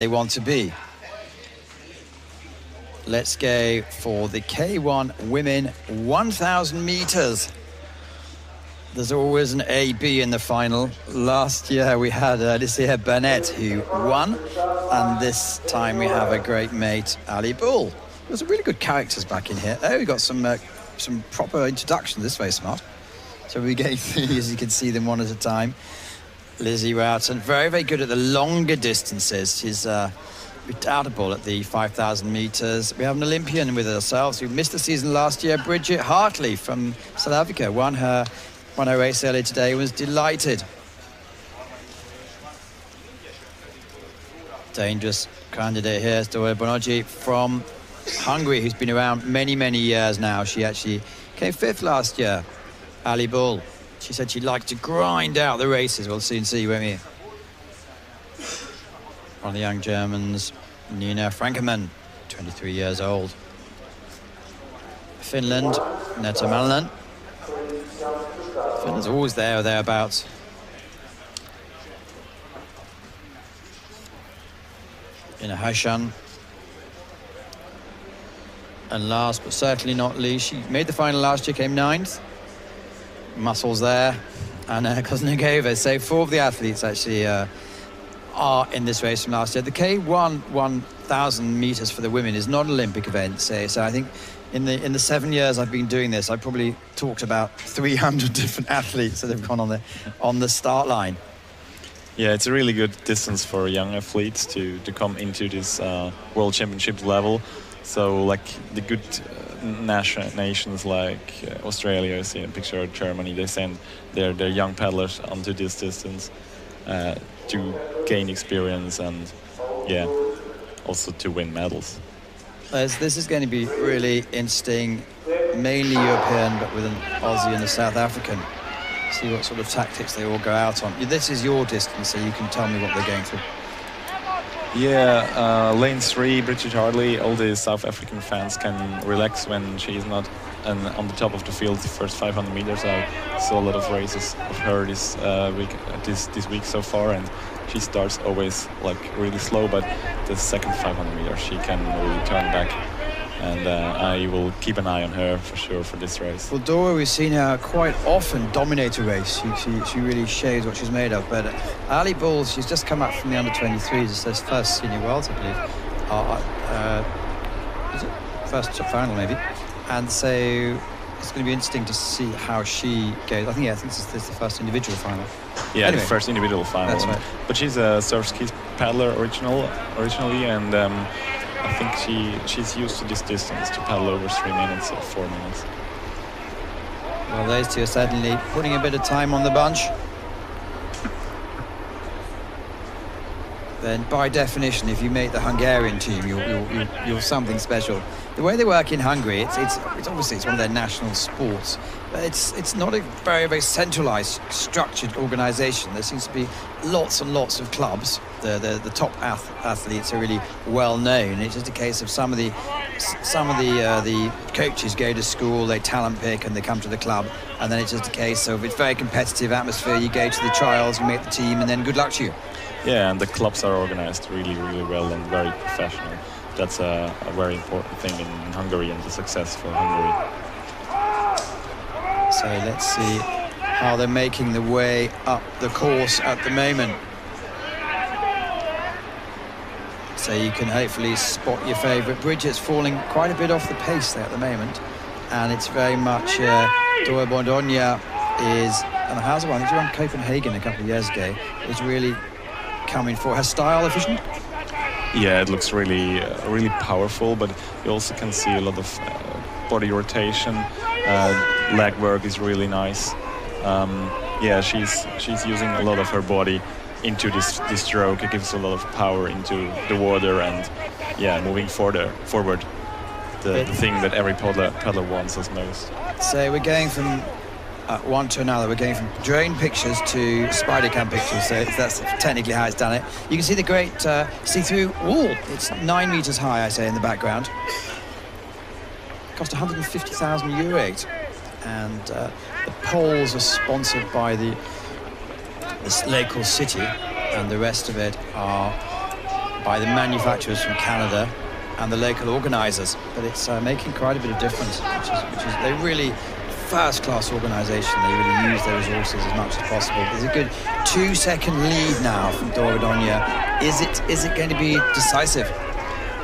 they want to be. Let's go for the K-1 women 1,000 meters. There's always an A, B in the final. Last year we had Alyssa Burnett who won, and this time we have a great mate, Alyssa Bull. There's some really good characters back in here. Oh, we got some proper introductions. This is very smart. So we go through, as you can see them one at a time. Lizzie Broughton, very, very good at the longer distances. She's redoubtable at the 5,000 meters. We have an Olympian with ourselves who missed the season last year, Bridgitte Hartley from South Africa. Won her race earlier today, was delighted. Dangerous candidate here is Dóra BODONYI from Hungary, who's been around many, many years now. She actually came 5th last year. Alyssa Bull. She said she'd like to grind out the races. We'll soon see, won't we? One of the young Germans, Netta MALINEN, 23 years old. Finland, Netta MALINEN. Finland's always there or thereabouts. HRYSHCHUN. And last but certainly not least, she made the final last year, came 9th. Muscles there, and KOZISKOVA. So 4 of the athletes actually are in this race from last year. The K-1 1,000 meters for the women is not an Olympic event. So I think in the 7 years I've been doing this, I've probably talked about 300 different athletes that have gone on the start line. Yeah, it's a really good distance for young athletes to come into this World Championship level. So like the good nations like Australia, I see a picture of Germany, they send their young paddlers onto this distance to gain experience and also to win medals. This is going to be really interesting, mainly European, but with an Aussie and a South African. See what sort of tactics they all go out on. This is your distance, so you can tell me what they're going through. Yeah, lane 3, Bridgitte Hartley. All the South African fans can relax when she is not on the top of the field. The first 500 meters, I saw a lot of races of her this week so far, and she starts always like really slow, but the second 500 meters she can really turn back. And I will keep an eye on her for sure for this race. Well, Dóra, we've seen her quite often dominate a race. She really shows what she's made of. But Alyssa Bull, she's just come up from the under-23s. It's her first senior worlds, I believe. Is it? First final, maybe. And so it's going to be interesting to see how she goes. I think this is the first individual final. Yeah, anyway, the first individual final. That's right. But she's a surf ski paddler originally, and I think she's used to this distance to paddle over 3 minutes or 4 minutes. Well, those two are certainly putting a bit of time on the bunch. Then, by definition, if you make the Hungarian team, you're something special. The way they work in Hungary, it's obviously it's one of their national sports, but it's not a very, very centralized, structured organization. There seems to be lots and lots of clubs. The top athletes are really well known. It's just a case of some of the coaches go to school, they talent pick, and they come to the club, and then it's just a case of it's very competitive atmosphere. You go to the trials, you make the team, and then good luck to you. Yeah, and the clubs are organized really, really well and very professional. That's a very important thing in Hungary and the success for Hungary. So let's see how they're making the way up the course at the moment. So you can hopefully spot your favourite. Bridgette's falling quite a bit off the pace there at the moment, and it's very much Dóra BODONYI is, and how's the one? I think she won Copenhagen a couple of years ago. Is really coming for her style efficient. Yeah, it looks really powerful, but you also can see a lot of body rotation. Leg work is really nice. Yeah, she's using a lot of her body into this stroke. It gives a lot of power into the water, and yeah, moving forward. The thing that every paddler wants as most. So we're going from one to another. We're going from drone pictures to spider cam pictures, so that's technically how it's done it. You can see the great see-through wall. It's 9 meters high, I say, in the background. Cost €150,000, and the poles are sponsored by this local city, and the rest of it are by the manufacturers from Canada and the local organisers. But it's making quite a bit of difference, which is they really first-class organisation. They really use their resources as much as possible. There's a good 2-second lead now from Dóra BODONYI. Is it going to be decisive?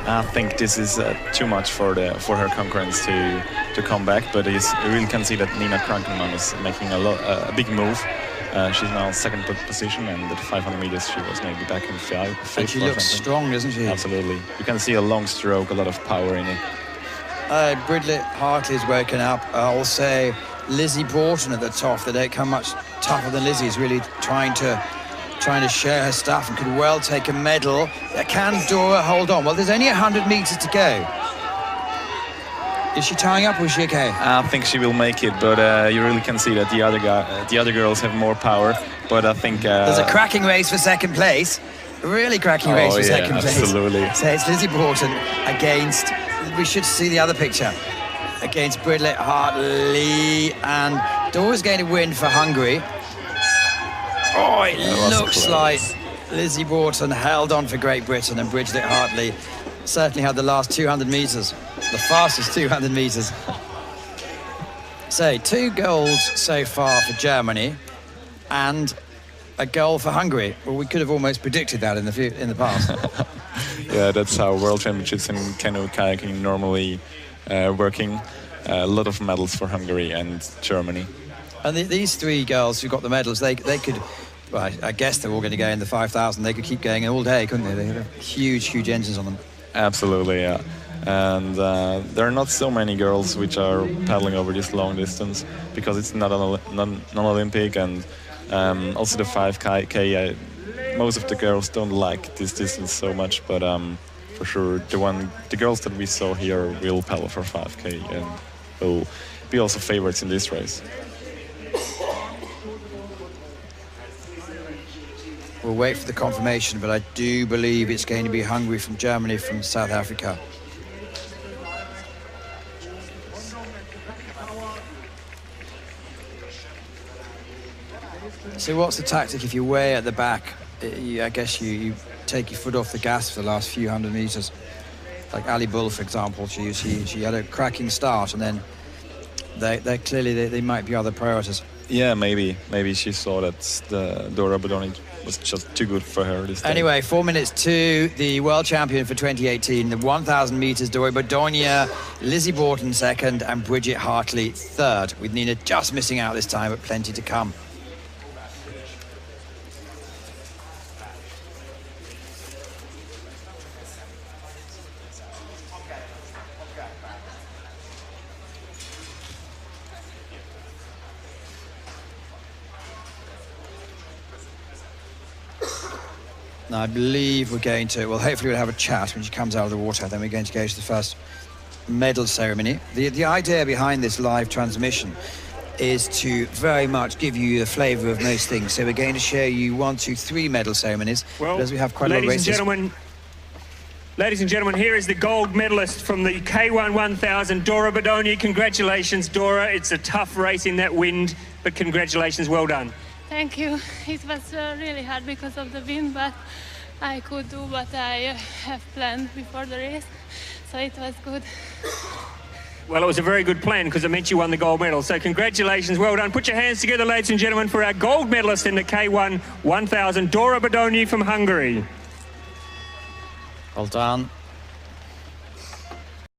I think this is too much for her concurrents to come back, but you really can see that Nina KRANKEMANN is making a big move. She's now second position, and at 500 meters she was maybe back in fifth. And she looks strong, doesn't she? Absolutely. You can see a long stroke, a lot of power in it. Bridgitte Hartley is woken up. I'll say Lizzie Broughton at the top. They don't come much tougher than Lizzie. Is really trying to share her stuff and could well take a medal. Can Dóra hold on? Well, there's only 100 meters to go. Is she tying up or is she okay? I think she will make it, but you really can see that the other girls have more power. But I think there's a cracking race for second place. A really cracking race for second place. Absolutely. So it's Lizzie Broughton against. We should see the other picture against Bridgitte Hartley, and Dóra's going to win for Hungary. Oh, it looks like Lizzie Broughton held on for Great Britain, and Bridgitte Hartley certainly had the last 200 meters, the fastest 200 meters. So 2 goals so far for Germany and a goal for Hungary. Well, we could have almost predicted that in the past. Yeah, that's how World Championships in canoe kayaking normally working. A lot of medals for Hungary and Germany. And these 3 girls who got the medals, they could, well, I guess they're all going to go in the 5,000. They could keep going all day, couldn't they? They had huge engines on them. Absolutely, yeah. And there are not so many girls which are paddling over this long distance because it's not non-Olympic, and also the 5K. Most of the girls don't like this distance so much, but for sure the girls that we saw here will paddle for 5K and will be also favorites in this race. We'll wait for the confirmation, but I do believe it's going to be Hungary from Germany from South Africa. So what's the tactic if you're way at the back? I guess you take your foot off the gas for the last few hundred meters. Like Alyssa BULL, for example, she had a cracking start, and then they might be other priorities. Yeah, maybe she saw that the Dóra BODONYI was just too good for her this day. Anyway, 4 minutes to the world champion for 2018, the 1,000 meters, Dóra BODONYI, Lizzie Broughton second, and Bridgitte Hartley third, with Nina just missing out this time, but plenty to come. Now, I believe we're going to, well, hopefully we'll have a chat when she comes out of the water. Then we're going to go to the first medal ceremony. The idea behind this live transmission is to very much give you the flavour of most things. So we're going to show you 1, 2, 3 medal ceremonies. Well, as we have quite a lot of races. Ladies and gentlemen, here is the gold medalist from the K-1 1000, Dóra BODONYI. Congratulations, Dóra. It's a tough race in that wind, but congratulations, well done. Thank you. It was really hard because of the wind, but I could do what I have planned before the race, so it was good. Well, it was a very good plan because it meant you won the gold medal. So congratulations, well done. Put your hands together, ladies and gentlemen, for our gold medalist in the K-1 1000, Dóra BODONYI from Hungary. Well done.